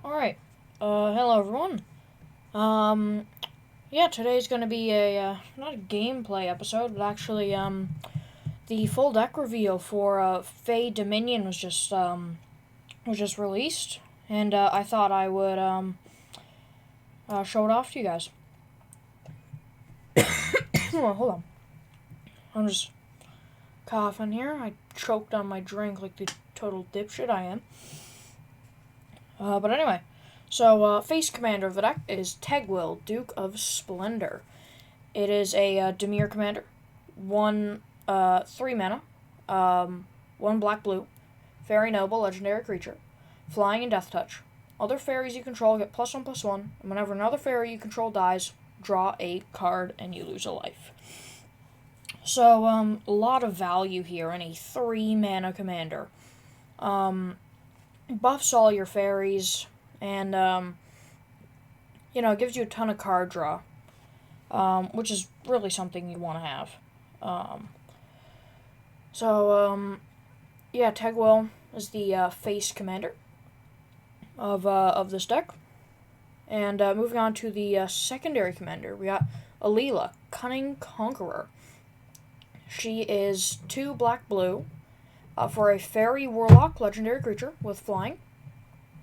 Alright, hello everyone. Yeah, today's gonna be not a gameplay episode, but actually, the full deck reveal for, Fey Dominion was just released, and, I thought I would, show it off to you guys. Hold on. I'm just coughing here. I choked on my drink like the total dipshit I am. But anyway, so face commander of the deck is Tegwill, Duke of Splendor. It is a Dimir commander, 3 mana, 1 black blue, fairy noble, legendary creature, flying and death touch. Other fairies you control get +1/+1, and whenever another fairy you control dies, draw a card and you lose a life. So, a lot of value here in a 3 mana commander. Buffs all your fairies, and, gives you a ton of card draw, which is really something you want to have. Tegwill is the face commander of this deck. And moving on to the secondary commander, we got Alila, Cunning Conqueror. She is 2 black blue for a fairy warlock legendary creature with flying.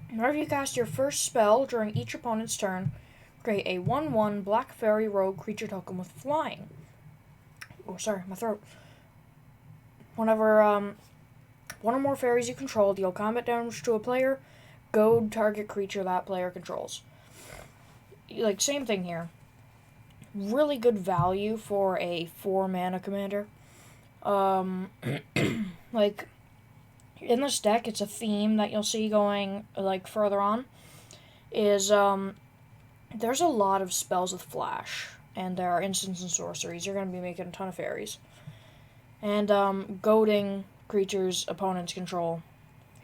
Whenever you cast your first spell during each opponent's turn, create a 1/1 black fairy rogue creature token with flying. Oh, sorry, my throat. Whenever one or more fairies you control deal combat damage to a player, goad target creature that player controls. Like, same thing here. Really good value for a 4 mana commander. Like, in this deck, it's a theme that you'll see going, like, further on, is, there's a lot of spells with flash, and there are instants and sorceries. You're going to be making a ton of fairies. And, goading creatures opponents control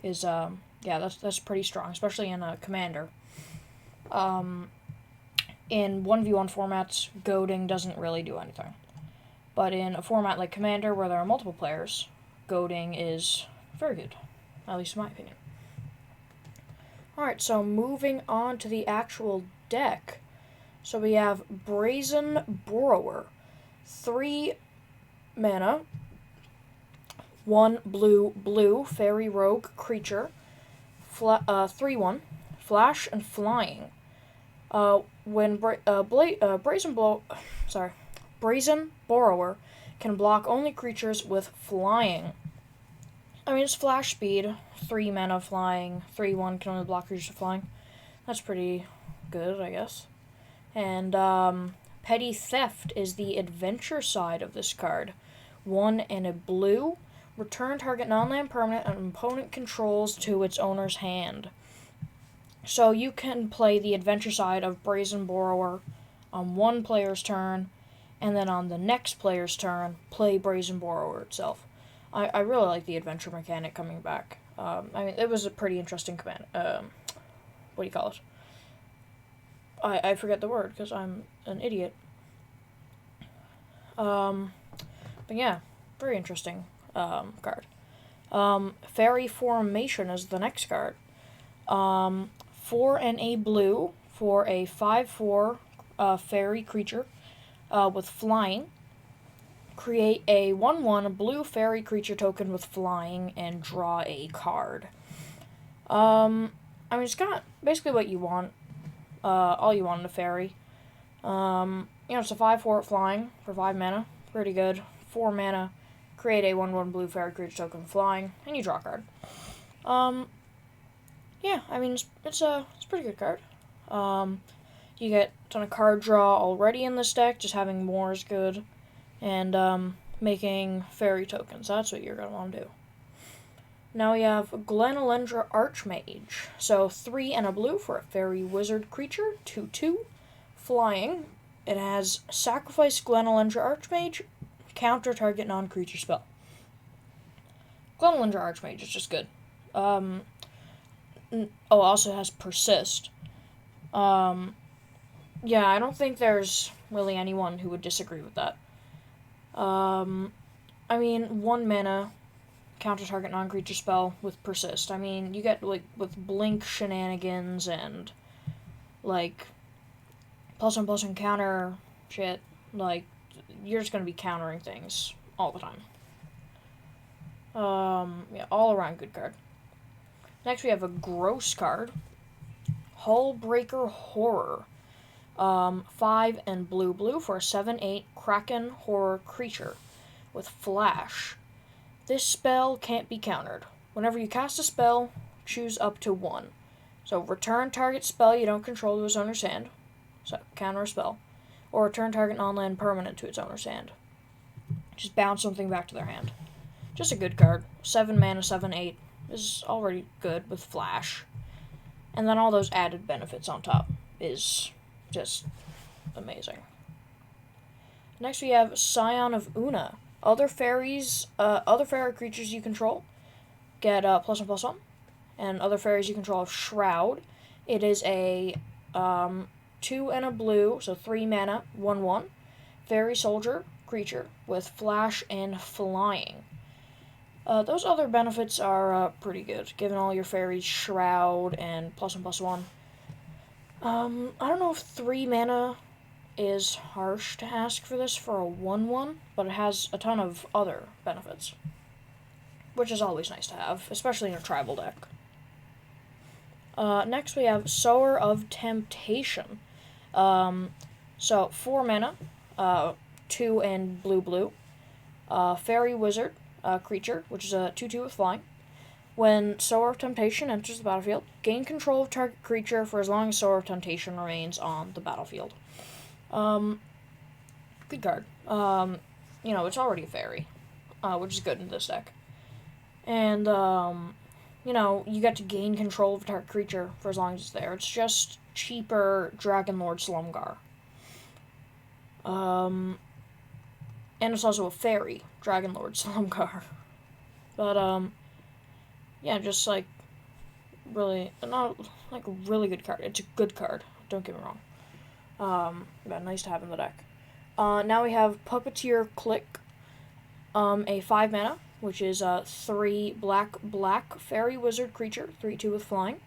is, that's pretty strong, especially in a commander. In 1v1 formats, goading doesn't really do anything. But in a format like Commander, where there are multiple players, goading is very good, at least in my opinion. Alright, so moving on to the actual deck. So we have Brazen Borrower, 3 mana, 1 blue fairy rogue creature, 3/1, flash and flying. Brazen Borrower can block only creatures with flying. I mean, it's flash speed, 3 mana flying, 3/1 can only block creatures with flying. That's pretty good, I guess. And Petty Theft is the adventure side of this card. 1 and a blue. Return target non-land permanent an opponent controls to its owner's hand. So you can play the adventure side of Brazen Borrower on one player's turn, and then on the next player's turn, play Brazen Borrower itself. I really like the adventure mechanic coming back. It was a pretty interesting command. What do you call it? I forget the word because I'm an idiot. But yeah, very interesting card. Fairy Formation is the next card. 4 and a blue for a 5/4 fairy creature with flying. Create a 1/1 blue fairy creature token with flying and draw a card. It's got basically what you want. All you want in a fairy. It's a 5/4 flying for 5 mana. Pretty good. 4 mana. Create a 1/1 blue fairy creature token with flying, and you draw a card. It's a pretty good card. You get a ton of card draw already in this deck. Just having more is good. And making fairy tokens. That's what you're going to want to do. Now we have Glenalendra Archmage. So 3 and a blue for a fairy wizard creature. 2/2. Flying. It has sacrifice Glenalendra Archmage. Counter target non-creature spell. Glenalendra Archmage is just good. Also has persist. I don't think there's really anyone who would disagree with that. 1 mana counter target non-creature spell with persist. I mean, you get, like, with blink shenanigans and, like, +1/+1 counter shit, like, you're just gonna be countering things all the time. Yeah, all around good card. Next we have a gross card, Hullbreaker Horror. 5 and blue for a 7/8 Kraken Horror creature with flash. This spell can't be countered. Whenever you cast a spell, choose up to 1. So return target spell you don't control to its owner's hand. So counter a spell. Or return target non-land permanent to its owner's hand. Just bounce something back to their hand. Just a good card. 7 mana, 7/8 is already good with flash. And then all those added benefits on top is just amazing. Next we have Scion of Una. Other fairy creatures you control get +1/+1, and other fairies you control have Shroud. It is a 2 and a blue, so 3 mana, 1/1 fairy soldier creature with flash and flying. Those other benefits are pretty good, giving all your fairies Shroud and +1/+1. I don't know if 3 mana is harsh to ask for this for a 1/1, but it has a ton of other benefits, which is always nice to have, especially in a tribal deck. Next we have Sower of Temptation. So 4 mana, 2 and blue, fairy wizard creature, which is a 2/2 with flying. When Sower of Temptation enters the battlefield, gain control of target creature for as long as Sower of Temptation remains on the battlefield. Good card. It's already a fairy, which is good in this deck. And, you get to gain control of a target creature for as long as it's there. It's just cheaper Dragonlord Slumgar. And it's also a fairy, Dragonlord Slumgar. But, yeah, just, like, really, not, like, a really good card. It's a good card, don't get me wrong. But nice to have in the deck. Now we have Puppeteer Click, a 5 mana, which is a 3 black fairy wizard creature, 3/2 with flying.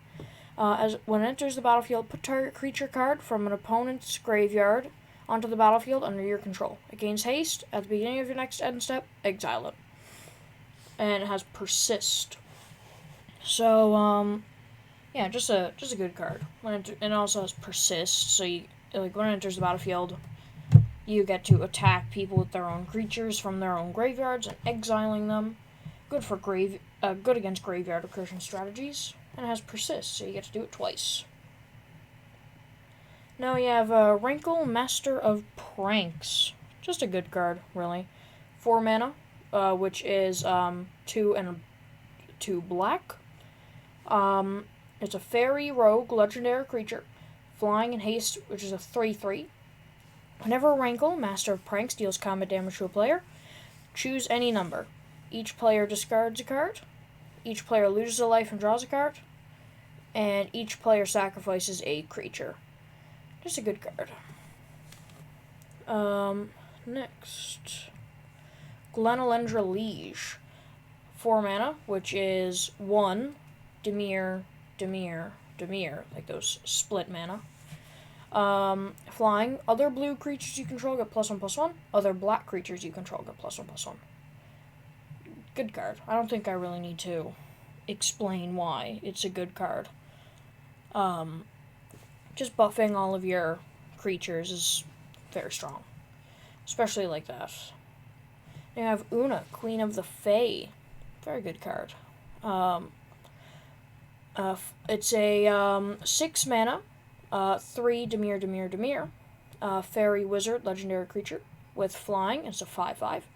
When it enters the battlefield, put target creature card from an opponent's graveyard onto the battlefield under your control. It gains haste. At the beginning of your next end step, exile it. And it has persist. So, yeah, just a good card. And it also has persist, so when it enters the battlefield, you get to attack people with their own creatures from their own graveyards and exiling them. Good for good against graveyard recursion strategies. And it has persist, so you get to do it twice. Now we have Wrinkle, Master of Pranks. Just a good card, really. 4 mana, which is 2 and 2 black. It's a fairy rogue legendary creature, flying and haste, which is a 3/3. Whenever Wrinkle, Master of Pranks, deals combat damage to a player, choose any number. Each player discards a card, each player loses a life and draws a card, and each player sacrifices a creature. Just a good card. Next, Glenalendra Liege. 4 mana, which is 1, Dimir, like those split mana. Flying. Other blue creatures you control get +1/+1. Other black creatures you control get +1/+1. Good card. I don't think I really need to explain why it's a good card. Just buffing all of your creatures is very strong. Especially like that. You have Una, Queen of the Fae. Very good card. It's a 6 mana, 3 Dimir, fairy wizard legendary creature with flying. It's a 5/5.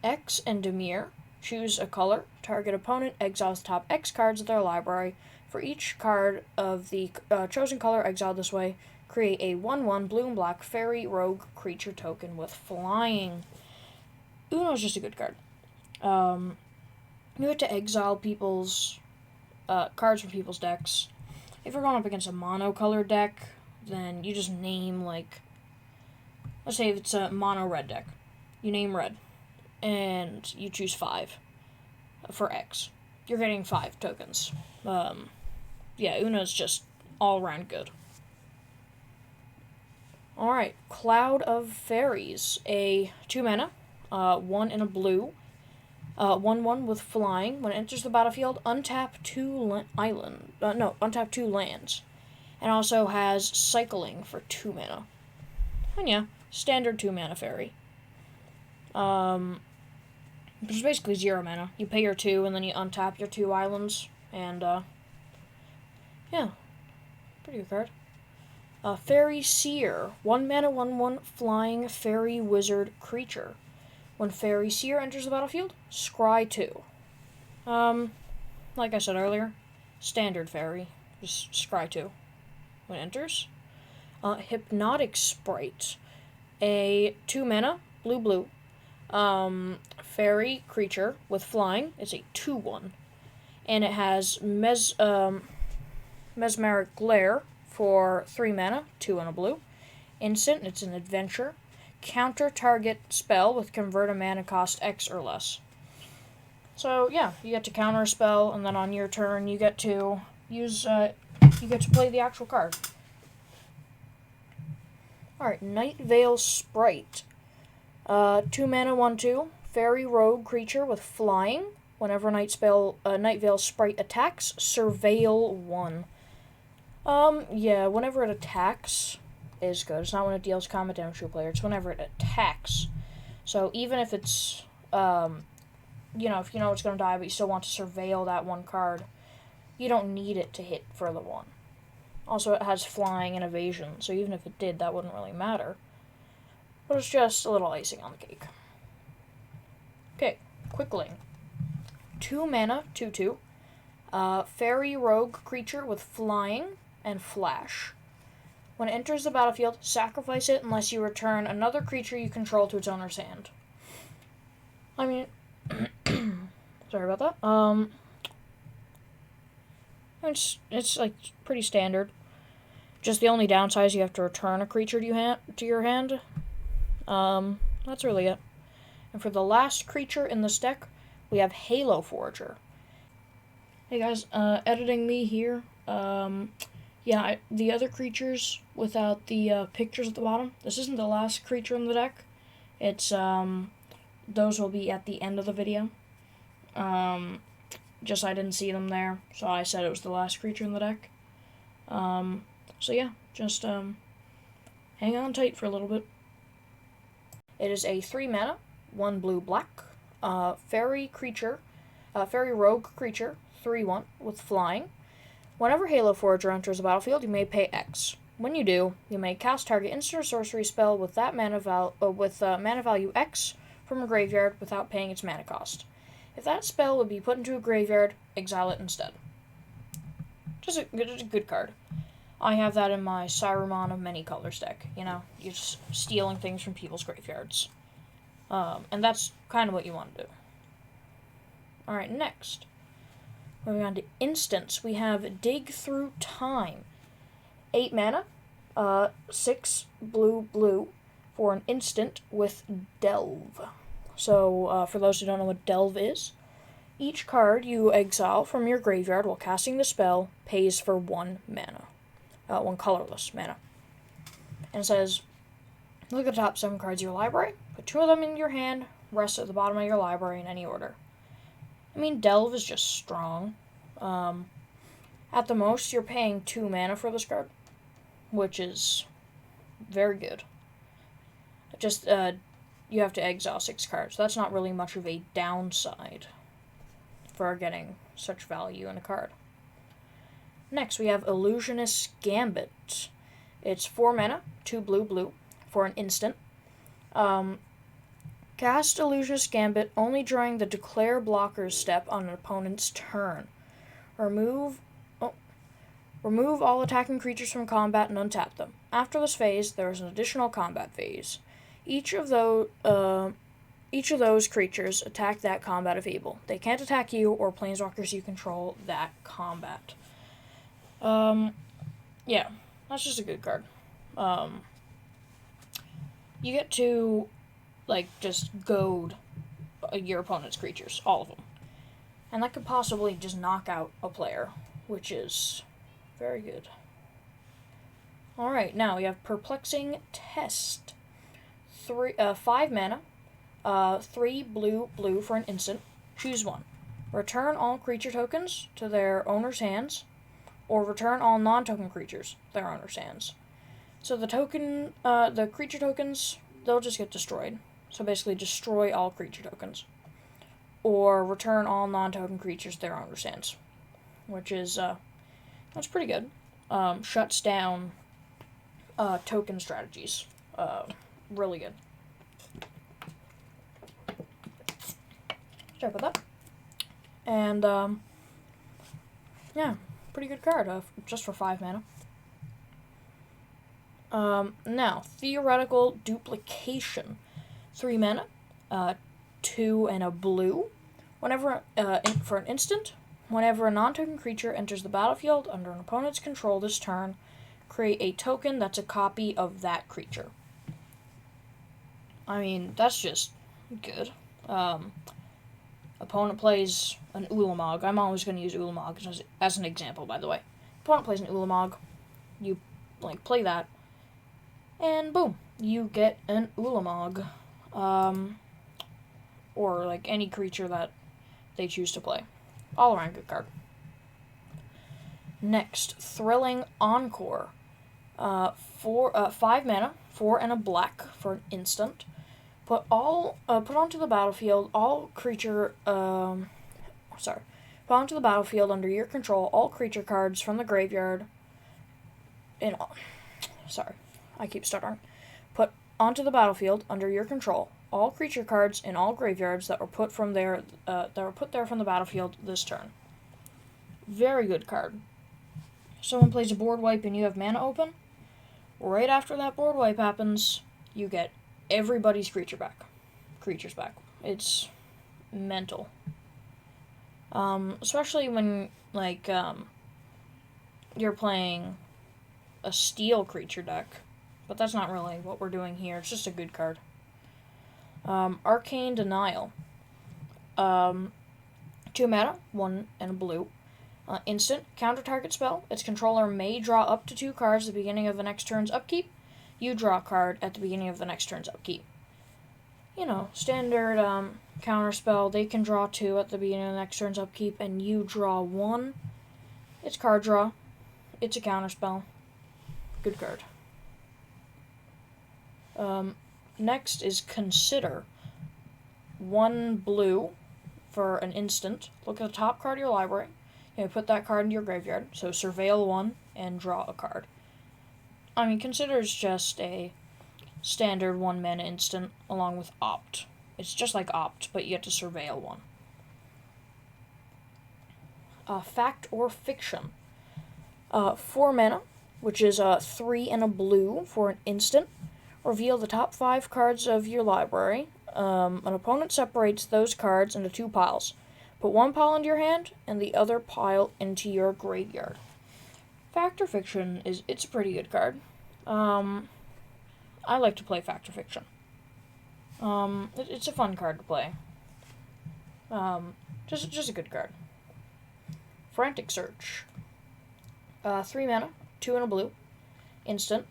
X and Dimir. Choose a color. Target opponent exiles the top X cards of their library. For each card of the chosen color exiled this way, create a 1/1 blue and black fairy rogue creature token with flying. Uno's just a good card. You have to exile people's cards from people's decks. If you're going up against a mono-colored deck, then you just name, like, let's say if it's a mono-red deck, you name red, and you choose 5. for X. You're getting 5 tokens. Yeah, Una's just all around good. Alright, Cloud of Fairies. A 2 mana, 1 in a blue, 1/1 with flying. When it enters the battlefield, untap 2 untap 2 lands. And also has cycling for 2 mana. And yeah, standard 2 mana fairy. Which is basically 0 mana. You pay your 2 and then you untap your 2 islands. And yeah, pretty good card. Fairy Seer. 1 mana, 1/1 flying fairy wizard creature. When Fairy Seer enters the battlefield, scry 2. Like I said earlier, standard fairy. Just scry 2 when it enters. Hypnotic Sprite. A 2 mana, blue, fairy creature with flying. It's a 2/1. And it has Mesmeric Glare for 3 mana, 2 and a blue. Instant, it's an adventure. Counter target spell with convert a mana cost X or less. So yeah, you get to counter a spell, and then on your turn you get to play the actual card. Alright, Night Veil Sprite. 2 mana, 1/2, fairy rogue creature with flying. Whenever Night Veil Sprite attacks, surveil 1. Yeah, whenever it attacks is good. It's not when it deals combat damage to a player, it's whenever it attacks. So even if it's, if you know it's going to die, but you still want to surveil that 1 card, you don't need it to hit for the 1. Also, it has flying and evasion, so even if it did, that wouldn't really matter. But it's just a little icing on the cake. Okay, Quickling. 2 mana, 2/2. Fairy rogue creature with flying and flash. When it enters the battlefield, sacrifice it unless you return another creature you control to its owner's hand. I mean, sorry about that. It's like pretty standard. Just the only downside is you have to return a creature to your hand. That's really it. And for the last creature in this deck, we have Halo Forager. Hey guys, editing me here. Yeah, the other creatures without the pictures at the bottom, this isn't the last creature in the deck. It's, those will be at the end of the video. Just I didn't see them there, so I said it was the last creature in the deck. So yeah, just, hang on tight for a little bit. It is a 3 mana, 1 blue, black, fairy rogue creature, 3/1 with flying. Whenever Halo Forager enters the battlefield, you may pay X. When you do, you may cast target instant or sorcery spell with that mana value X from a graveyard without paying its mana cost. If that spell would be put into a graveyard, exile it instead. Just a good card. I have that in my Saruman of Many Colors deck. You're just stealing things from people's graveyards. And that's kind of what you want to do. Alright, next. Moving on to instants, we have Dig Through Time. 8 mana, 6 blue for an instant with Delve. So, for those who don't know what Delve is, each card you exile from your graveyard while casting the spell pays for 1 mana. 1 colorless mana. And it says, look at the top 7 cards of your library, put 2 of them in your hand, rest at the bottom of your library in any order. I mean, Delve is just strong. At the most, you're paying 2 mana for this card, which is very good. Just, you have to exile 6 cards. That's not really much of a downside for getting such value in a card. Next, we have Illusionist's Gambit. It's 4 mana, 2 blue, for an instant. Cast Illusionist's Gambit only during the Declare Blocker's step on an opponent's turn. Remove all attacking creatures from combat and untap them. After this phase, there is an additional combat phase. Each of those creatures attack that combat if able. They can't attack you or planeswalkers you control that combat. Yeah, that's just a good card. You get to, just goad your opponent's creatures, all of them. And that could possibly just knock out a player, which is very good. Alright, now we have Perplexing Test. 5 mana, 3 blue for an instant. Choose one. Return all creature tokens to their owner's hands, or return all non-token creatures to their owner's hands. So the creature tokens, they'll just get destroyed. So basically destroy all creature tokens. Or return all non-token creatures to their owner's hands. Which is, that's pretty good. Shuts down token strategies. Really good. Sorry about that. And, yeah, pretty good card, just for 5 mana. Now, Theoretical Duplication. 3 mana, 2 and a blue. Whenever, for an instant, whenever a non-token creature enters the battlefield under an opponent's control this turn, create a token that's a copy of that creature. I mean, that's just good. Opponent plays an Ulamog. I'm always going to use Ulamog as an example, by the way. Opponent plays an Ulamog. You, play that. And boom, you get an Ulamog. Or, any creature that they choose to play. All around good card. Next, Thrilling Encore. 5 mana, 4 and a black for an instant. Put onto the battlefield put onto the battlefield under your control all creature cards from the graveyard. Put onto the battlefield under your control all creature cards in all graveyards that were put there from the battlefield this turn. Very good card. Someone plays a board wipe and you have mana open. Right after that board wipe happens, you get everybody's creatures back. It's mental. Especially when, you're playing a steel creature deck. But that's not really what we're doing here. It's just a good card. Arcane Denial. 2 mana, 1 and a blue. Instant, counter target spell. Its controller may draw up to 2 cards at the beginning of the next turn's upkeep. You draw a card at the beginning of the next turn's upkeep. Standard counter spell. They can draw 2 at the beginning of the next turn's upkeep, and you draw 1. It's card draw. It's a counter spell. Good card. Next is Consider. 1 blue for an instant. Look at the top card of your library. Put that card into your graveyard. So Surveil 1 and draw a card. I mean, Consider is just a standard 1 mana instant along with Opt. It's just like Opt, but you get to Surveil 1. Fact or Fiction. 4 mana, which is 3 and a blue for an instant. Reveal the top 5 cards of your library. An opponent separates those cards into 2 piles. Put 1 pile into your hand and the other pile into your graveyard. Fact or Fiction it's a pretty good card. I like to play Fact or Fiction. It's a fun card to play. Just a good card. Frantic Search. 3 mana, 2 and a blue. Instant.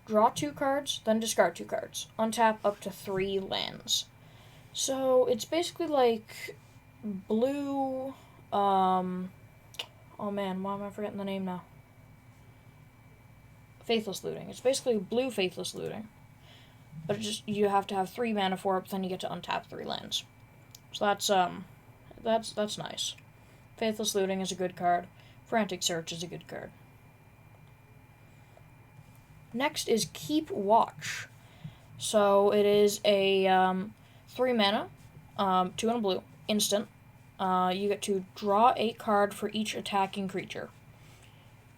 Draw 2 cards, then discard 2 cards. Untap up to 3 lands. So it's basically like blue. Oh man, why am I forgetting the name now? Faithless Looting. It's basically blue Faithless Looting. But you have to have 3 mana for it, but then you get to untap 3 lands. So that's nice. Faithless Looting is a good card. Frantic Search is a good card. Next is Keep Watch. So it is a 3 mana, 2 and a blue, instant. You get to draw a card for each attacking creature.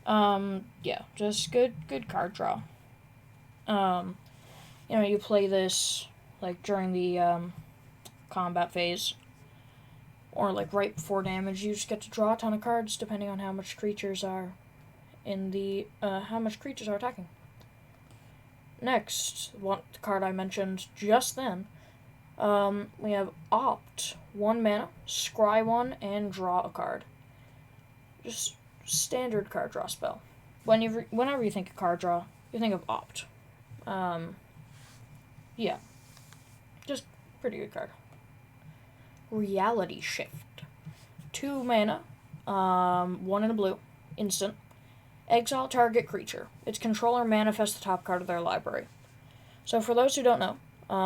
Yeah, just good card draw. You play this during the combat phase, or right before damage. You just get to draw a ton of cards depending on how much creatures are attacking. Next, the card I mentioned just then, We have Opt, 1 mana, scry 1, and draw a card. Just standard card draw spell. Whenever you think of card draw, you think of Opt. Yeah. Just pretty good card. Reality Shift. 2 mana, 1 in a blue, instant. Exile target creature. Its controller manifests the top card of their library. So for those who don't know,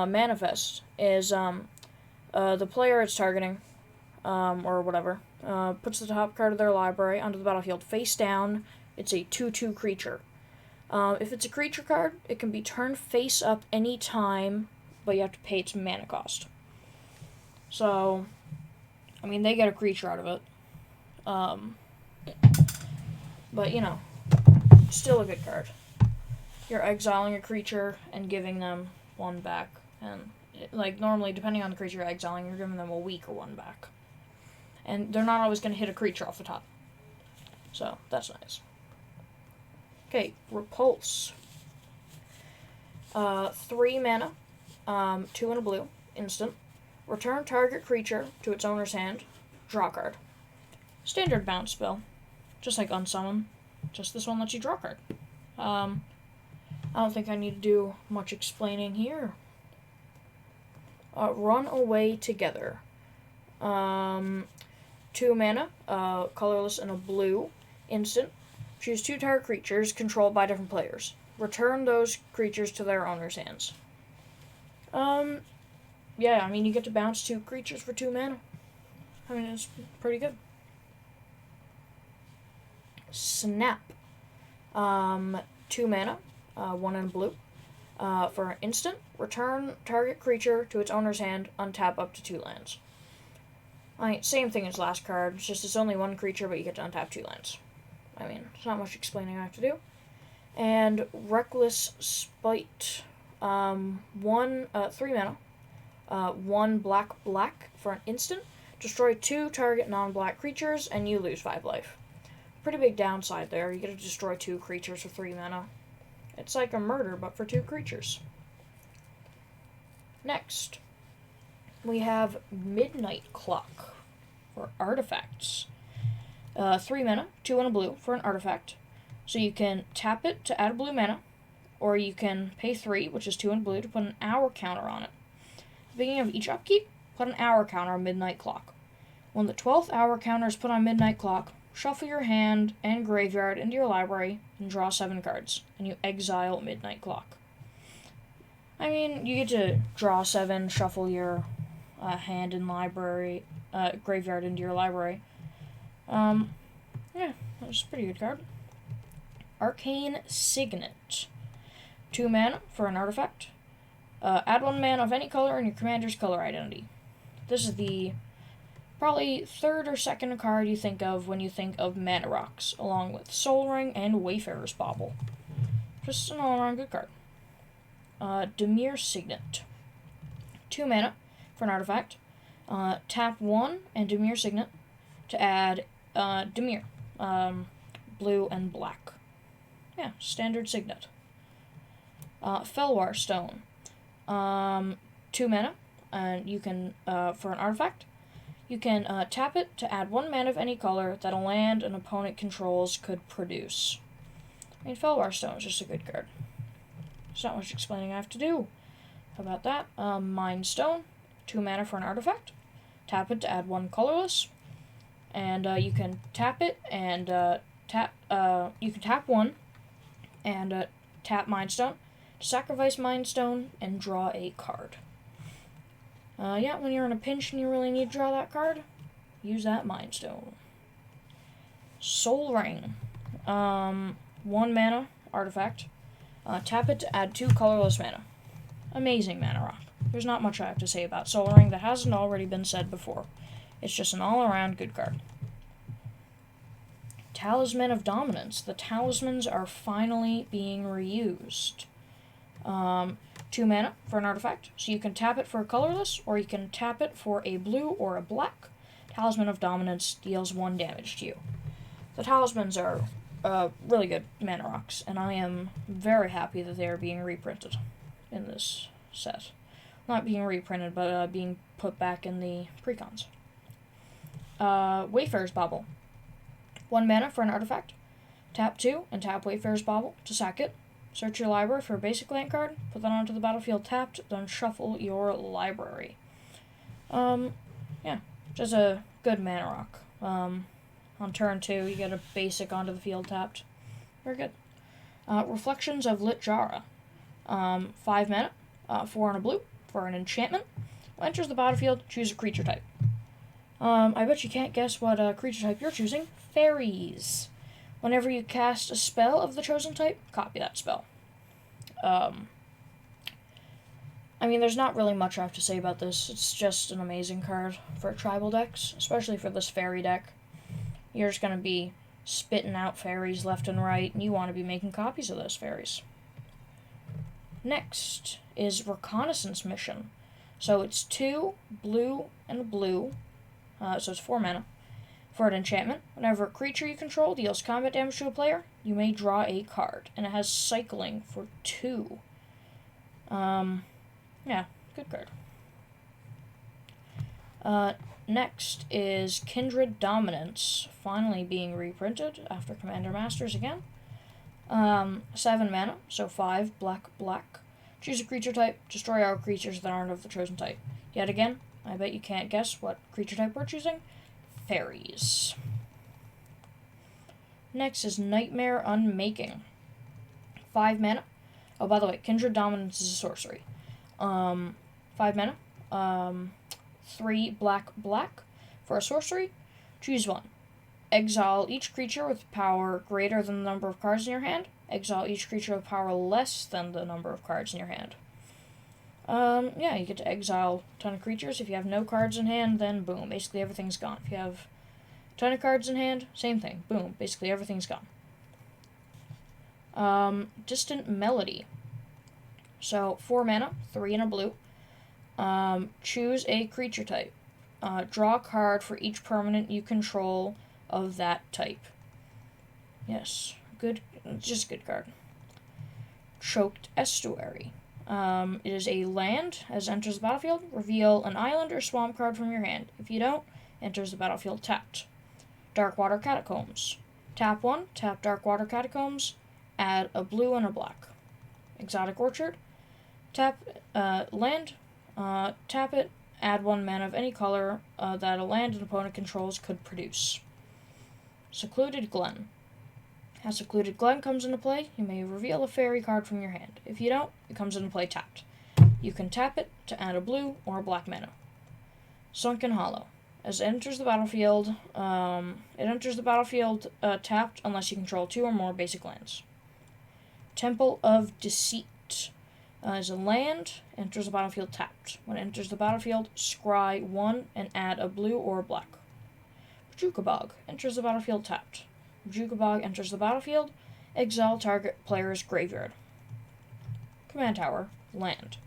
manifest is the player it's targeting, or whatever, puts the top card of their library onto the battlefield face down. It's a 2/2 creature. If it's a creature card, it can be turned face up any time, but you have to pay its mana cost. So, I mean, they get a creature out of it. But, you know, still a good card. You're exiling a creature and giving them 1 back. And, normally, depending on the creature you're exiling, you're giving them a weak or 1 back. And they're not always going to hit a creature off the top. So, that's nice. Okay, Repulse. 3 mana, 2 in a blue, instant. Return target creature to its owner's hand, draw card. Standard bounce spell. Just like Unsummon. Just this one lets you draw a card. I don't think I need to do much explaining here. Run Away Together. 2 mana, colorless and a blue, instant. Choose 2 target creatures controlled by different players. Return those creatures to their owner's hands. Yeah, I mean, you get to bounce 2 creatures for 2 mana. I mean, it's pretty good. Snap. 2 mana, 1 in blue. For an instant, return target creature to its owner's hand, untap up to 2 lands. I mean, same thing as last card, it's just it's only 1 creature, but you get to untap 2 lands. I mean, there's not much explaining I have to do. And Reckless Spite. 3 mana. 1 black for an instant. Destroy 2 target non-black creatures, and you lose 5 life. Pretty big downside there. You get to destroy 2 creatures for 3 mana. It's like a murder, but for 2 creatures. Next, we have Midnight Clock for artifacts. 3 mana, 2 and a blue for an artifact. So you can tap it to add a blue mana, or you can pay 3, which is 2 and blue, to put an hour counter on it. At the beginning of each upkeep, put an hour counter on Midnight Clock. When the 12th hour counter is put on Midnight Clock, shuffle your hand and graveyard into your library and draw 7 cards, and you exile Midnight Clock. I mean, you get to draw 7, shuffle your hand and graveyard into your library. Yeah, that's a pretty good card. Arcane Signet. 2 mana for an artifact. Add 1 mana of any color in your commander's color identity. This is the probably 3rd or 2nd card you think of when you think of mana rocks, along with Soul Ring and Wayfarer's Bauble. Just an all-around good card. Dimir Signet. 2 mana for an artifact. Tap 1 and Dimir Signet to add Dimir. Blue and black. Yeah, standard Signet. Felwar Stone. 2 mana, and you can, for an artifact, you can tap it to add 1 mana of any color that a land an opponent controls could produce. I mean, Felwar Stone is just a good card. There's not much explaining I have to do. How about that? Mind Stone, 2 mana for an artifact. Tap it to add 1 colorless, and you can tap it and you can tap 1 and tap Mind Stone, sacrifice Mind Stone, and draw a card. Yeah, when you're in a pinch and you really need to draw that card, use that Mind Stone. Soul Ring. 1 mana artifact. Tap it to add 2 colorless mana. Amazing mana rock. There's not much I have to say about Soul Ring that hasn't already been said before. It's just an all-around good card. Talisman of Dominance. The talismans are finally being reused. 2 mana for an artifact, so you can tap it for a colorless, or you can tap it for a blue or a black. Talisman of Dominance deals 1 damage to you. The talismans are really good mana rocks, and I am very happy that they are being reprinted in this set. Not being reprinted, but being put back in the precons. Wayfarer's Bauble. 1 mana for an artifact. Tap 2 and tap Wayfarer's Bauble to sack it. Search your library for a basic land card, put that onto the battlefield tapped, then shuffle your library. Yeah, just a good mana rock. On turn 2, you get a basic onto the field tapped. Very good. Reflections of Lit Jara. 5 mana, 4 and a blue for an enchantment. When it enters the battlefield, choose a creature type. I bet you can't guess what creature type you're choosing. Fairies. Whenever you cast a spell of the chosen type, copy that spell. I mean, there's not really much I have to say about this. It's just an amazing card for tribal decks, especially for this fairy deck. You're just going to be spitting out fairies left and right, and you want to be making copies of those fairies. Next is Reconnaissance Mission. So it's 2 blue and a blue, so it's 4 mana. For an enchantment, whenever a creature you control deals combat damage to a player, you may draw a card, and it has cycling for 2. Yeah, good card. Next is Kindred Dominance, finally being reprinted after Commander Masters again. 7 mana, so 5 black. Choose a creature type, destroy all creatures that aren't of the chosen type. Yet again, I bet you can't guess what creature type we're choosing. Fairies. Next is Nightmare Unmaking. 5 mana. Oh, by the way, Kindred Dominance is a sorcery. 5 mana. 3 black. For a sorcery, choose 1. Exile each creature with power greater than the number of cards in your hand. Exile each creature with power less than the number of cards in your hand. Yeah, you get to exile a ton of creatures. If you have no cards in hand, then boom, basically everything's gone. If you have a ton of cards in hand, same thing. Boom, basically everything's gone. Distant Melody. So, 4 mana, 3 and a blue. Choose a creature type. Draw a card for each permanent you control of that type. Yes, good, just a good card. Choked Estuary. It is a land. As it enters the battlefield, reveal an island or swamp card from your hand. If you don't, enters the battlefield tapped. Darkwater Catacombs. Tap 1, tap Darkwater Catacombs, add a blue and a black. Exotic Orchard. Tap land, tap it, add 1 mana of any color that a land an opponent controls could produce. Secluded Glen. As Secluded Glen comes into play, you may reveal a fairy card from your hand. If you don't, it comes into play tapped. You can tap it to add a blue or a black mana. Sunken Hollow. As it enters the battlefield, tapped unless you control 2 or more basic lands. Temple of Deceit. As a land, enters the battlefield tapped. When it enters the battlefield, scry 1 and add a blue or a black. Bojuka Bog. Enters the battlefield tapped. Bojuka Bog enters the battlefield, exile target player's graveyard. Command Tower. Land.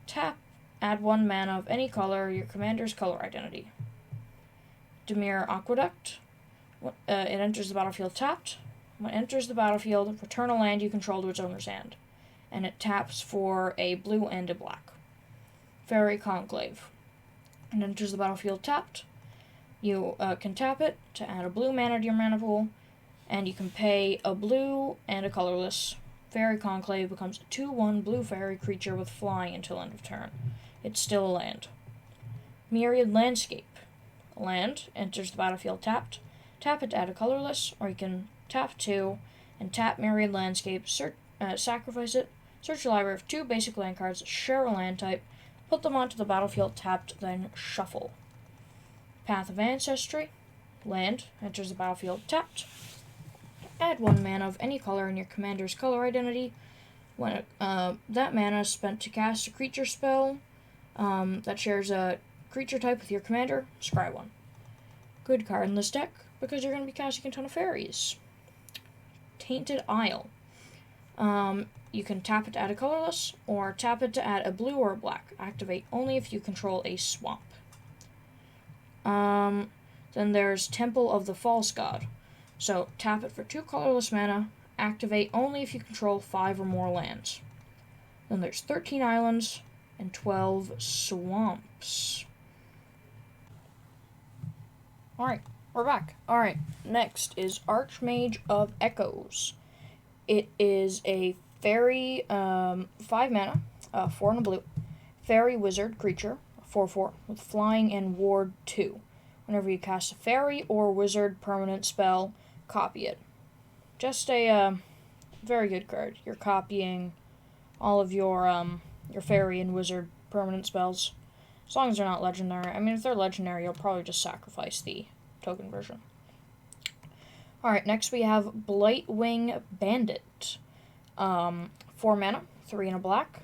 Tap, add 1 mana of any color, your commander's color identity. Dimir Aqueduct. It enters the battlefield tapped. When it enters the battlefield, return a land you control to its owner's hand. And it taps for a blue and a black. Fairy Conclave. It enters the battlefield tapped. You can tap it to add a blue mana to your mana pool, and you can pay a blue and a colorless. Fairy Conclave becomes a 2/1 blue fairy creature with flying until end of turn. It's still a land. Myriad Landscape. Land enters the battlefield tapped. Tap it to add a colorless, or you can tap 2 and tap Myriad Landscape, sacrifice it, search your library of 2 basic land cards, share a land type, put them onto the battlefield tapped, then shuffle. Path of Ancestry. Land enters the battlefield tapped. Add 1 mana of any color in your commander's color identity. When that mana is spent to cast a creature spell that shares a creature type with your commander, scry 1. Good card in this deck, because you're going to be casting a ton of fairies. Tainted Isle. You can tap it to add a colorless, or tap it to add a blue or a black. Activate only if you control a swamp. Then there's Temple of the False God. So, tap it for 2 colorless mana, activate only if you control 5 or more lands. Then there's 13 Islands. and 12 swamps. Alright, we're back. Alright, next is Archmage of Echoes. It is a fairy, 5 mana, 4 and a blue, fairy wizard creature, 4/4, with flying and ward 2. Whenever you cast a fairy or wizard permanent spell, copy it. Just a very good card. You're copying all of your fairy and wizard permanent spells, as long as they're not legendary. I mean, if they're legendary, you'll probably just sacrifice the token version. Alright, next we have Blightwing Bandit. 4 mana, 3 and a black,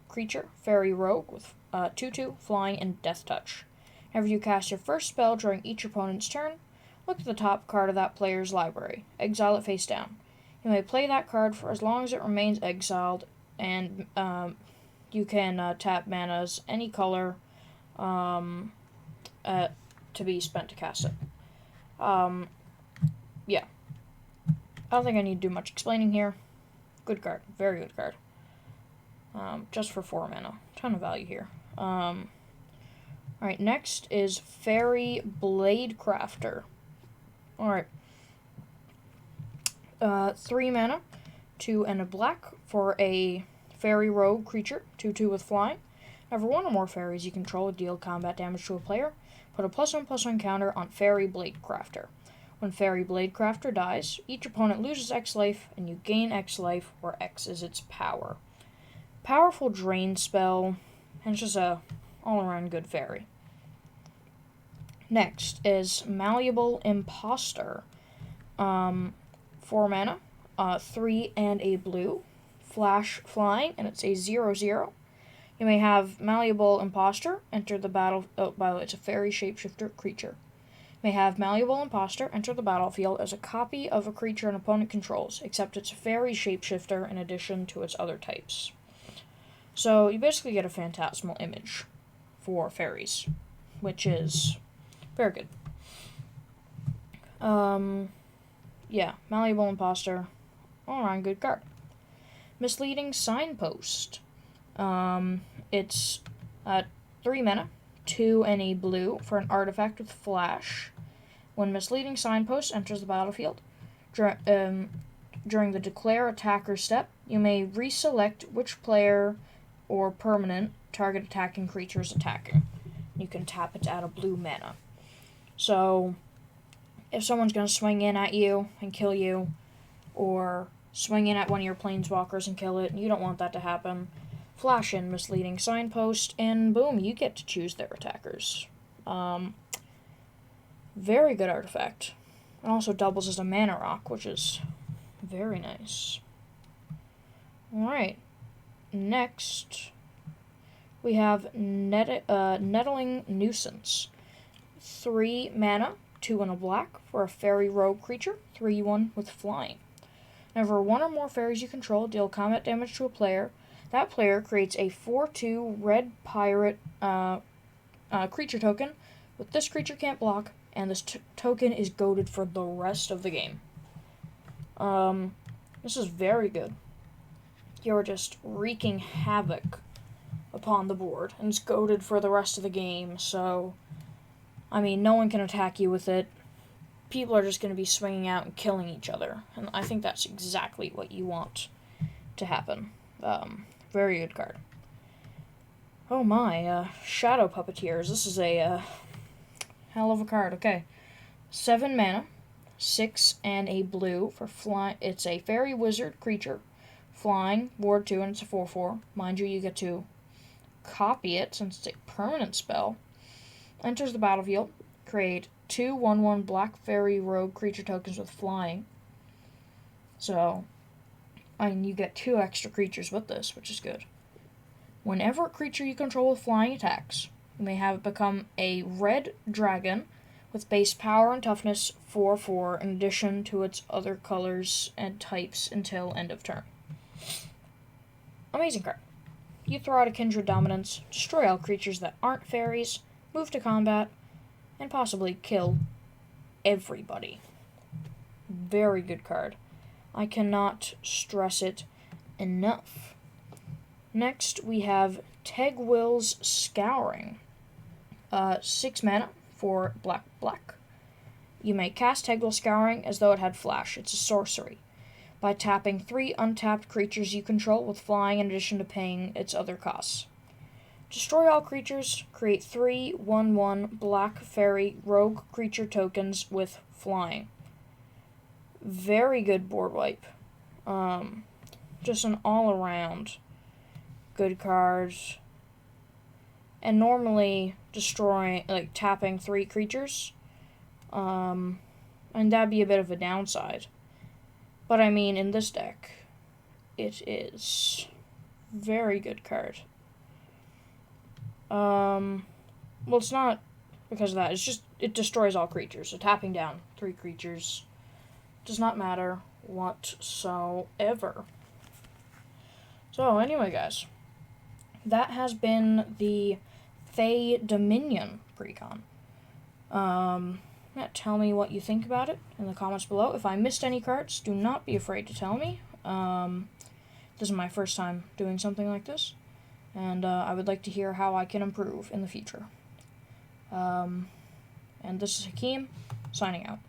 creature, fairy rogue with 2/2, flying, and death touch. Whenever you cast your first spell during each opponent's turn, look at the top card of that player's library. Exile it face down. You may play that card for as long as it remains exiled, and you can tap manas any color to be spent to cast it. Yeah. I don't think I need to do much explaining here. Good card. Very good card. Just for 4 mana. Ton of value here. Alright, next is Fairy Blade Crafter. Alright. 3 mana, 2 and a black for a fairy rogue creature, 2/2 with flying. Whenever one or more fairies you control deal combat damage to a player, put a +1/+1 counter on Fairy Blade Crafter. When Fairy Blade Crafter dies, each opponent loses X life, and you gain X life, where X is its power. Powerful drain spell, and it's just a all-around good fairy. Next is Malleable Imposter. 4 mana, 3 and a blue, flash flying, and it's a 0/0. You may have Malleable Imposter enter the battle. Oh, by the way, it's a fairy shapeshifter creature. May have Malleable Imposter enter the battlefield as a copy of a creature an opponent controls, except it's a fairy shapeshifter in addition to its other types. So you basically get a phantasmal image for fairies, which is very good. Yeah, Malleable Imposter, all around good card. Misleading Signpost. It's 3 mana, 2 and a blue for an artifact with flash. When Misleading Signpost enters the battlefield, during the declare attacker step, you may reselect which player or permanent target attacking creature is attacking. You can tap it to add a blue mana. So, if someone's going to swing in at you and kill you, or swing in at one of your planeswalkers and kill it, and you don't want that to happen, flash in Misleading Signpost, and boom, you get to choose their attackers. Very good artifact. It also doubles as a mana rock, which is very nice. Alright. Next, we have Nettling Nuisance. 3 mana, 2 and a black for a fairy rogue creature, 3/1 with flying. Whenever one or more fairies you control deal combat damage to a player, that player creates a 4/2 red pirate creature token. With this creature can't block, and this token is goated for the rest of the game. This is very good. You're just wreaking havoc upon the board, and it's goated for the rest of the game, so, I mean, no one can attack you with it. People are just going to be swinging out and killing each other, and I think that's exactly what you want to happen. Very good card. Oh my, Shadow Puppeteers. This is a hell of a card. Okay. 7 mana, 6 and a blue for fly. It's a fairy wizard creature. Flying, ward 2, and it's a 4/4. Mind you, you get to copy it since it's a permanent spell. Enters the battlefield. Create 2 1/1 black fairy rogue creature tokens with flying. So, I mean, you get 2 extra creatures with this, which is good. Whenever a creature you control with flying attacks, you may have it become a red dragon with base power and toughness 4/4 in addition to its other colors and types until end of turn. Amazing card. You throw out a Kindred Dominance, destroy all creatures that aren't fairies, move to combat, and possibly kill everybody. Very good card. I cannot stress it enough. Next, we have Tegwill's Scouring. 6 mana for black, black. You may cast Tegwill's Scouring as though it had flash. It's a sorcery. By tapping 3 untapped creatures you control with flying in addition to paying its other costs. Destroy all creatures, create 3 1/1 black fairy rogue creature tokens with flying. Very good board wipe. Just an all-around good card. And normally tapping 3 creatures. And that'd be a bit of a downside. But I mean, in this deck, it is very good card. Well, it's not because of that. It's just, it destroys all creatures. So tapping down 3 creatures does not matter whatsoever. So, anyway, guys. That has been the Fey Dominion precon. Tell me what you think about it in the comments below. If I missed any cards, do not be afraid to tell me. This is my first time doing something like this. And I would like to hear how I can improve in the future. And this is Hakeem, signing out.